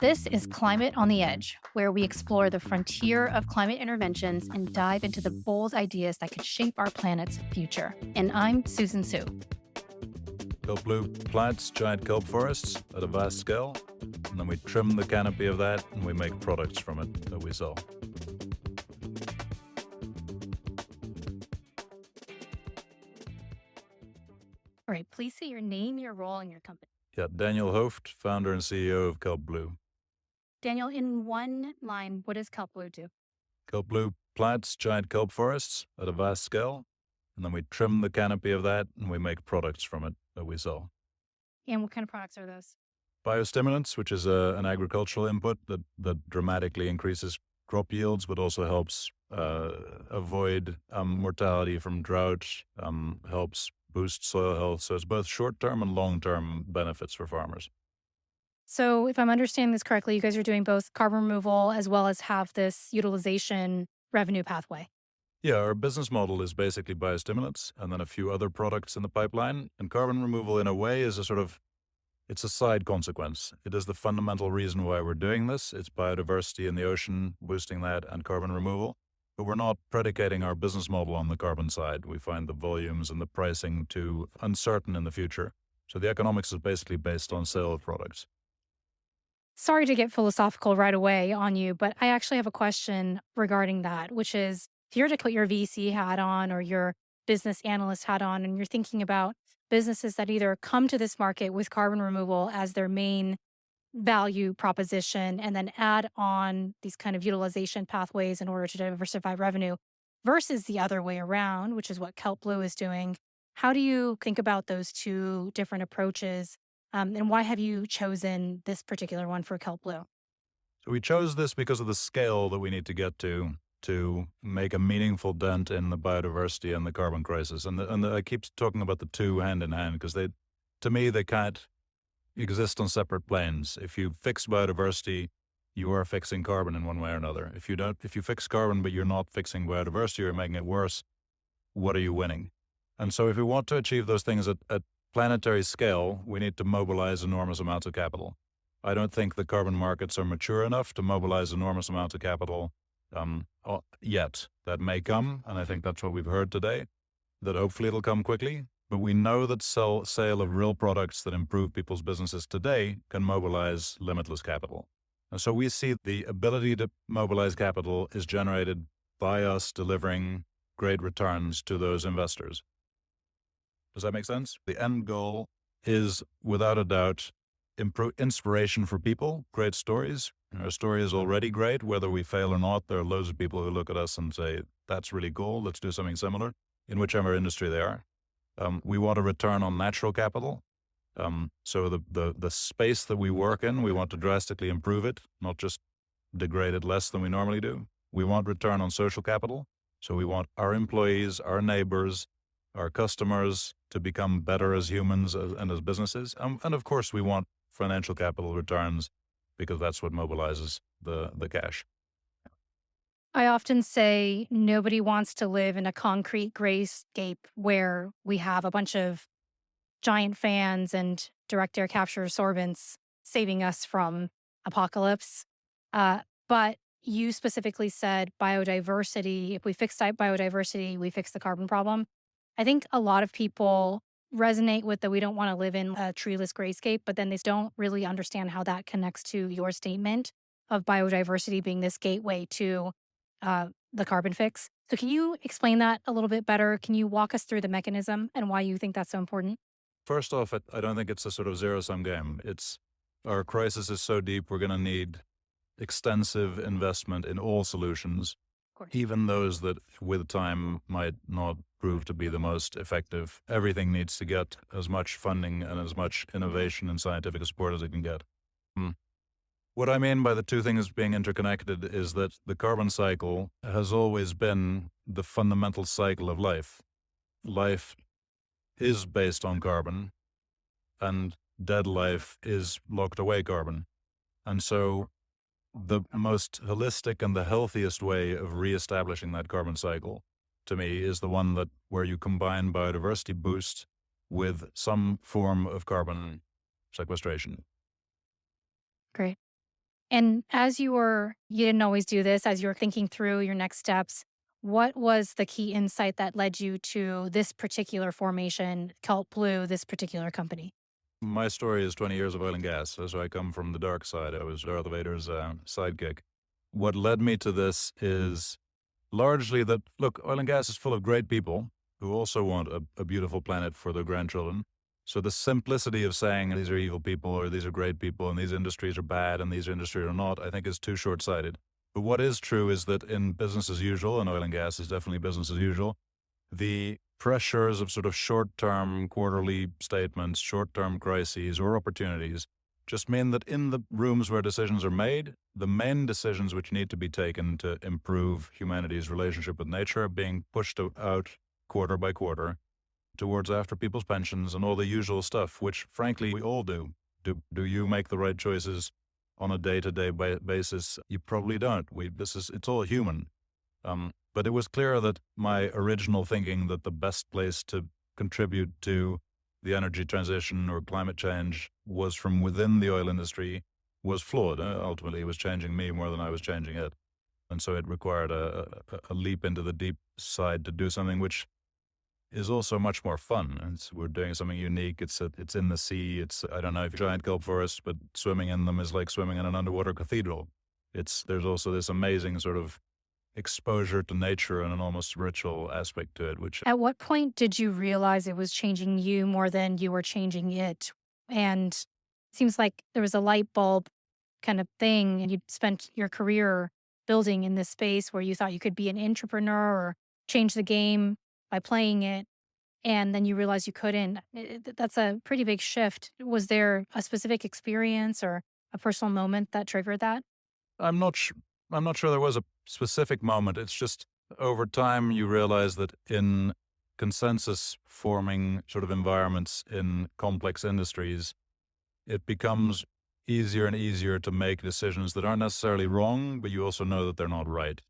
This is Climate on the Edge, where we explore the frontier of climate interventions and dive into the bold ideas that could shape our planet's future. And I'm Susan Sue. Kelp Blue plants giant kelp forests at a vast scale, and then we trim the canopy of that and we make products from it that we sell. All right, please say your name, your role, and your company. Yeah, Daniel Hooft, founder and CEO of Kelp Blue. Daniel, in one line, what does Kelp Blue do? Kelp Blue plants giant kelp forests at a vast scale, and then we trim the canopy of that and we make products from it that we sell. And what kind of products are those? Biostimulants, which is an agricultural input that dramatically increases crop yields, but also helps avoid mortality from drought, helps boost soil health. So it's both short-term and long-term benefits for farmers. So if I'm understanding this correctly, you guys are doing both carbon removal as well as have this utilization revenue pathway. Yeah, our business model is basically biostimulants and then a few other products in the pipeline. And carbon removal, in a way, is it's a side consequence. It is the fundamental reason why we're doing this. It's biodiversity in the ocean, boosting that, and carbon removal. But we're not predicating our business model on the carbon side. We find the volumes and the pricing too uncertain in the future. So the economics is basically based on sale of products. Sorry to get philosophical right away on you, but I actually have a question regarding that, which is if you're to put your VC hat on or your business analyst hat on, and you're thinking about businesses that either come to this market with carbon removal as their main value proposition and then add on these kind of utilization pathways in order to diversify revenue versus the other way around, which is what Kelp Blue is doing. How do you think about those two different approaches? And why have you chosen this particular one for Kelp Blue? So we chose this because of the scale that we need to get to make a meaningful dent in the biodiversity and the carbon crisis. And I keep talking about the two hand in hand because to me, they can't exist on separate planes. If you fix biodiversity, you are fixing carbon in one way or another. If you fix carbon but you're not fixing biodiversity, you're making it worse, what are you winning? And so if we want to achieve those things at planetary scale, we need to mobilize enormous amounts of capital. I don't think the carbon markets are mature enough to mobilize enormous amounts of capital yet. That may come, and I think that's what we've heard today, that hopefully it'll come quickly. But we know that sale of real products that improve people's businesses today can mobilize limitless capital. And so we see the ability to mobilize capital is generated by us delivering great returns to those investors. Does that make sense? The end goal is, without a doubt, inspiration for people, great stories. Our story is already great. Whether we fail or not, there are loads of people who look at us and say, that's really cool, let's do something similar, in whichever industry they are. We want a return on natural capital. So the space that we work in, we want to drastically improve it, not just degrade it less than we normally do. We want return on social capital. So we want our employees, our neighbors, our customers to become better as humans and as businesses. And of course, we want financial capital returns because that's what mobilizes the cash. I often say nobody wants to live in a concrete grayscape where we have a bunch of giant fans and direct air capture sorbents saving us from apocalypse. But you specifically said biodiversity. If we fix biodiversity, we fix the carbon problem. I think a lot of people resonate with that we don't want to live in a treeless grayscape, but then they don't really understand how that connects to your statement of biodiversity being this gateway to the carbon fix. So can you explain that a little bit better? Can you walk us through the mechanism and why you think that's so important? First off, I don't think it's a sort of zero-sum game. Our crisis is so deep, we're going to need extensive investment in all solutions, even those that with time might not prove to be the most effective. Everything needs to get as much funding and as much innovation and scientific support as it can get. What I mean by the two things being interconnected is that the carbon cycle has always been the fundamental cycle of life. Life is based on carbon, and dead life is locked away carbon. And so the most holistic and the healthiest way of reestablishing that carbon cycle to me is the one that where you combine biodiversity boost with some form of carbon sequestration. Great. And as you didn't always do this, as you were thinking through your next steps, what was the key insight that led you to this particular formation, Kelp Blue, this particular company? My story is 20 years of oil and gas, so I come from the dark side. I was Darth Vader's sidekick. What led me to this is largely that, look, oil and gas is full of great people who also want a beautiful planet for their grandchildren. So the simplicity of saying these are evil people or these are great people and these industries are bad and these industries are not, I think is too short-sighted. But what is true is that in business as usual, and oil and gas is definitely business as usual, the pressures of sort of short-term quarterly statements, short-term crises or opportunities just mean that in the rooms where decisions are made, the main decisions which need to be taken to improve humanity's relationship with nature are being pushed out quarter by quarter towards after people's pensions and all the usual stuff, which frankly we all do. Do you make the right choices on a day-to-day basis? You probably don't. It's all human. But it was clear that my original thinking that the best place to contribute to the energy transition or climate change was from within the oil industry was flawed. Ultimately, it was changing me more than I was changing it. And so it required a leap into the deep side to do something which is also much more fun. We're doing something unique. It's in the sea. I don't know if giant kelp forests, but swimming in them is like swimming in an underwater cathedral. There's also this amazing sort of exposure to nature and an almost spiritual aspect to it, which At what point did you realize it was changing you more than you were changing it? And it seems like there was a light bulb kind of thing, and you'd spent your career building in this space where you thought you could be an entrepreneur or change the game by playing it. And then you realize you couldn't. That's a pretty big shift. Was there a specific experience or a personal moment that triggered that? I'm not sh- I'm not sure there was a specific moment. It's just over time you realize that in consensus forming sort of environments in complex industries, it becomes easier and easier to make decisions that aren't necessarily wrong, but you also know that they're not right.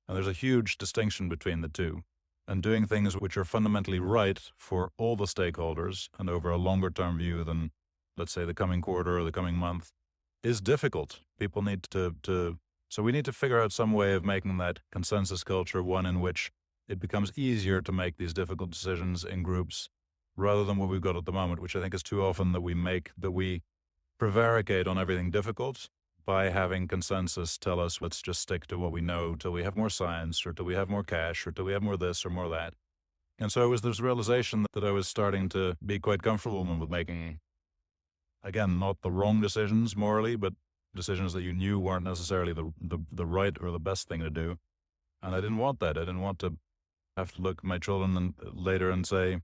And there's a huge distinction between the two. And doing things which are fundamentally right for all the stakeholders and over a longer term view than, let's say, the coming quarter or the coming month is difficult. People need so we need to figure out some way of making that consensus culture one in which it becomes easier to make these difficult decisions in groups rather than what we've got at the moment, which I think is too often that we prevaricate on everything difficult by having consensus tell us, let's just stick to what we know till we have more science or till we have more cash or till we have more this or more that. And so it was this realization that I was starting to be quite comfortable with making, again, not the wrong decisions morally, but decisions that you knew weren't necessarily the right or the best thing to do. And I didn't want that. I didn't want to have to look at my children later and say,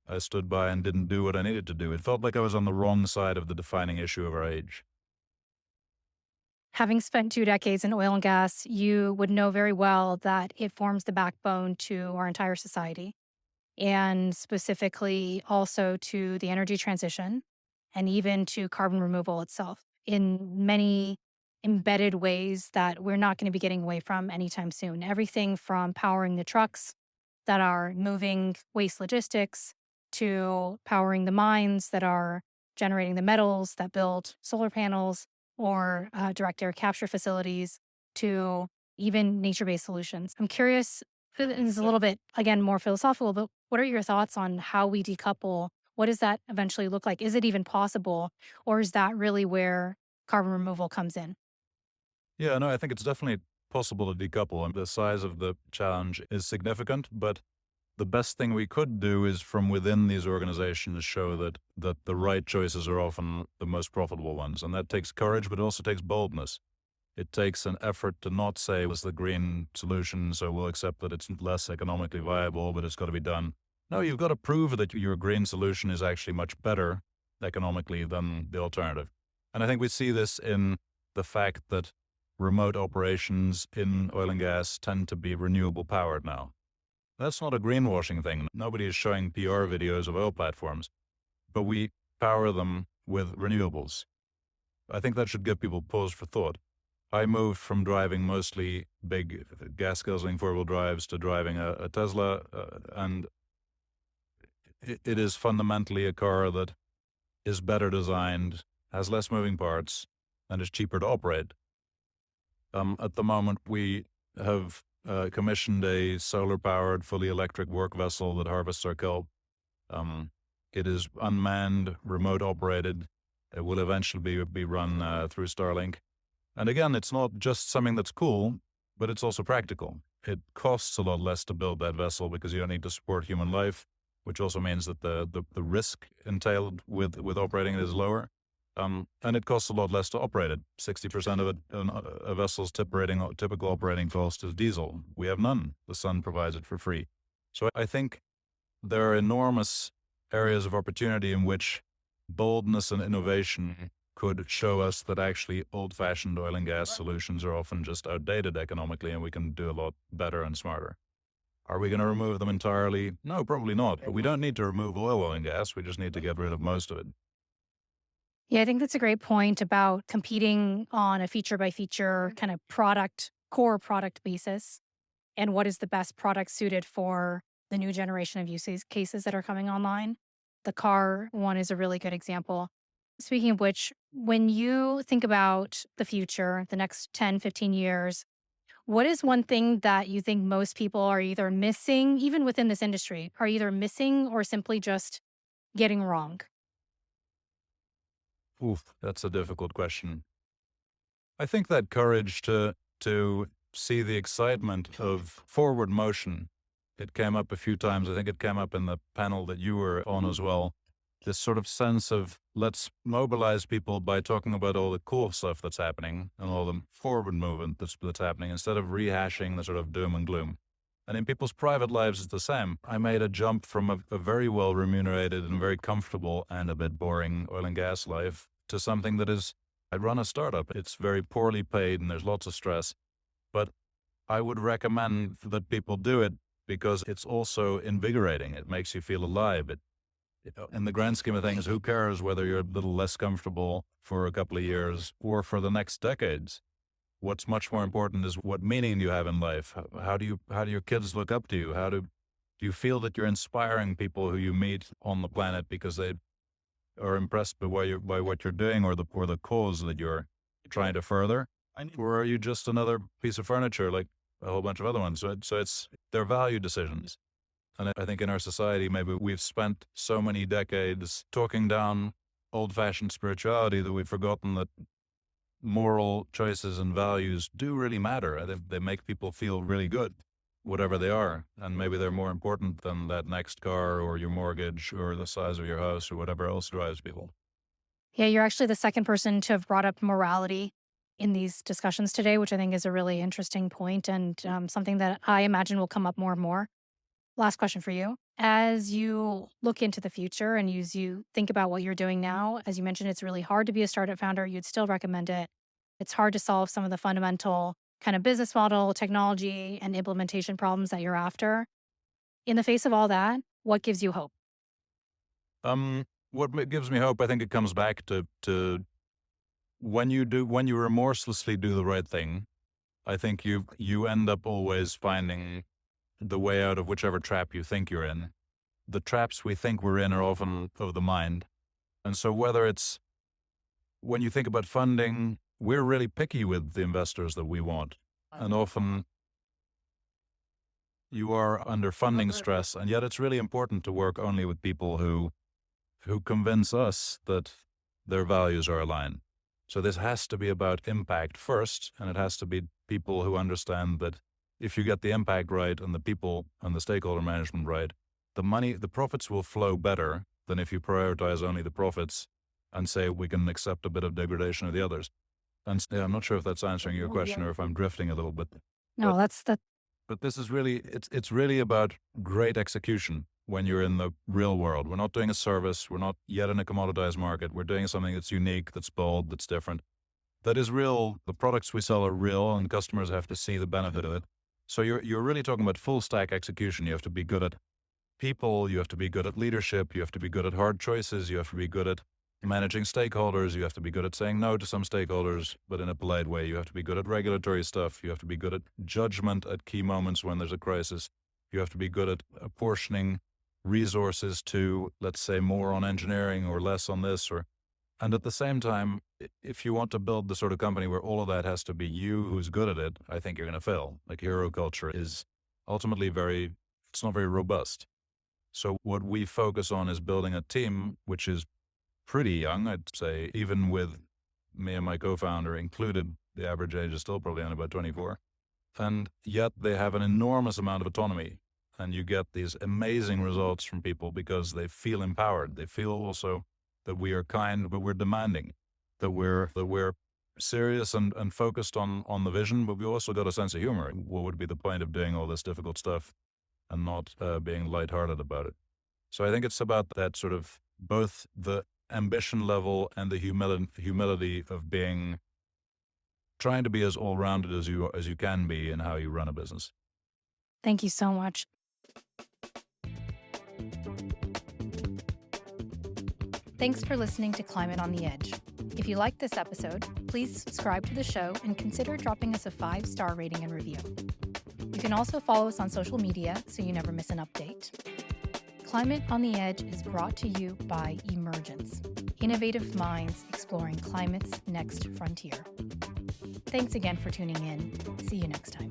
I stood by and didn't do what I needed to do. It felt like I was on the wrong side of the defining issue of our age. Having spent 2 decades in oil and gas, you would know very well that it forms the backbone to our entire society, and specifically also to the energy transition and even to carbon removal itself in many embedded ways that we're not going to be getting away from anytime soon. Everything from powering the trucks that are moving waste logistics to powering the mines that are generating the metals that build solar panels or direct air capture facilities to even nature based solutions. I'm curious, this is a little bit, again, more philosophical, but what are your thoughts on how we decouple? What does that eventually look like? Is it even possible? Or is that really where carbon removal comes in? Yeah, no, I think it's definitely possible to decouple. And the size of the challenge is significant, but the best thing we could do is from within these organizations show that the right choices are often the most profitable ones. And that takes courage, but it also takes boldness. It takes an effort to not say, "Was the green solution, so we'll accept that it's less economically viable, but it's got to be done." No, you've got to prove that your green solution is actually much better economically than the alternative. And I think we see this in the fact that remote operations in oil and gas tend to be renewable powered now. That's not a greenwashing thing. Nobody is showing PR videos of oil platforms, but we power them with renewables. I think that should give people pause for thought. I moved from driving mostly big gas guzzling four-wheel drives to driving a Tesla, and it is fundamentally a car that is better designed, has less moving parts, and is cheaper to operate. At the moment, we have commissioned a solar-powered, fully electric work vessel that harvests our kelp. Um, it is unmanned, remote operated. It will eventually be run through Starlink. And again, it's not just something that's cool, but it's also practical. It costs a lot less to build that vessel because you don't need to support human life, which also means that the risk entailed with operating it is lower. And it costs a lot less to operate it. 60% of a vessel's typical operating cost is diesel. We have none. The sun provides it for free. So I think there are enormous areas of opportunity in which boldness and innovation could show us that actually old-fashioned oil and gas solutions are often just outdated economically, and we can do a lot better and smarter. Are we going to remove them entirely? No, probably not. But we don't need to remove oil and gas. We just need to get rid of most of it. Yeah, I think that's a great point about competing on a feature by feature kind of core product basis, and what is the best product suited for the new generation of use cases that are coming online. The car one is a really good example. Speaking of which, when you think about the future, the next 10, 15 years, what is one thing that you think most people are either missing, even within this industry, are either missing or simply just getting wrong? Oof, that's a difficult question. I think that courage to see the excitement of forward motion, it came up a few times. I think it came up in the panel that you were on as well. This sort of sense of let's mobilize people by talking about all the cool stuff that's happening and all the forward movement that's happening instead of rehashing the sort of doom and gloom. And in people's private lives, it's the same. I made a jump from a very well remunerated and very comfortable and a bit boring oil and gas life to something that is, I run a startup. It's very poorly paid and there's lots of stress, but I would recommend that people do it because it's also invigorating. It makes you feel alive. In the grand scheme of things, who cares whether you're a little less comfortable for a couple of years or for the next decades? What's much more important is what meaning do you have in life? How do your kids look up to you? Do you feel that you're inspiring people who you meet on the planet because they are impressed by what you're doing or the cause that you're trying to further? Or are you just another piece of furniture like a whole bunch of other ones? So it's their value decisions. And I think in our society, maybe we've spent so many decades talking down old-fashioned spirituality that we've forgotten that moral choices and values do really matter. They make people feel really good, whatever they are. And maybe they're more important than that next car or your mortgage or the size of your house or whatever else drives people. Yeah, you're actually the second person to have brought up morality in these discussions today, which I think is a really interesting point and something that I imagine will come up more and more. Last question for you. As you look into the future and as you think about what you're doing now, as you mentioned, it's really hard to be a startup founder. You'd still recommend it. It's hard to solve some of the fundamental kind of business model, technology, and implementation problems that you're after. In the face of all that, what gives you hope? Gives me hope, I think it comes back to when you remorselessly do the right thing, I think you end up always finding the way out of whichever trap you think you're in. The traps we think we're in are often of the mind. And so whether it's when you think about funding, we're really picky with the investors that we want. And often you are under funding stress, and yet it's really important to work only with people who convince us that their values are aligned. So this has to be about impact first, and it has to be people who understand that if you get the impact right and the people and the stakeholder management right, the profits will flow better than if you prioritize only the profits and say we can accept a bit of degradation of the others. And yeah, I'm not sure if that's answering your question or if I'm drifting a little bit. No, But that's the but this is really it's really about great execution when you're in the real world. We're not doing a service. We're not yet in a commoditized market. We're doing something that's unique, that's bold, that's different, that is real. The products we sell are real, and customers have to see the benefit of it. So you're really talking about full stack execution. You have to be good at people. You have to be good at leadership. You have to be good at hard choices. You have to be good at managing stakeholders. You have to be good at saying no to some stakeholders, but in a polite way. You have to be good at regulatory stuff. You have to be good at judgment at key moments when there's a crisis. You have to be good at apportioning resources to, let's say, more on engineering or less on this. And at the same time, if you want to build the sort of company where all of that has to be you who's good at it, I think you're going to fail. Like, hero culture is ultimately it's not very robust. So what we focus on is building a team which is pretty young, I'd say. Even with me and my co-founder included, the average age is still probably only about 24. And yet they have an enormous amount of autonomy. And you get these amazing results from people because they feel empowered. They feel also that we are kind, but we're demanding, that we're serious and focused on the vision, but we also got a sense of humor. What would be the point of doing all this difficult stuff and not being lighthearted about it? So I think it's about that sort of both the ambition level and the humility of trying to be as all-rounded as you can be in how you run a business. Thank you so much. Thanks for listening to Climate on the Edge. If you liked this episode, please subscribe to the show and consider dropping us a 5-star rating and review. You can also follow us on social media so you never miss an update. Climate on the Edge is brought to you by Emergence, innovative minds exploring climate's next frontier. Thanks again for tuning in. See you next time.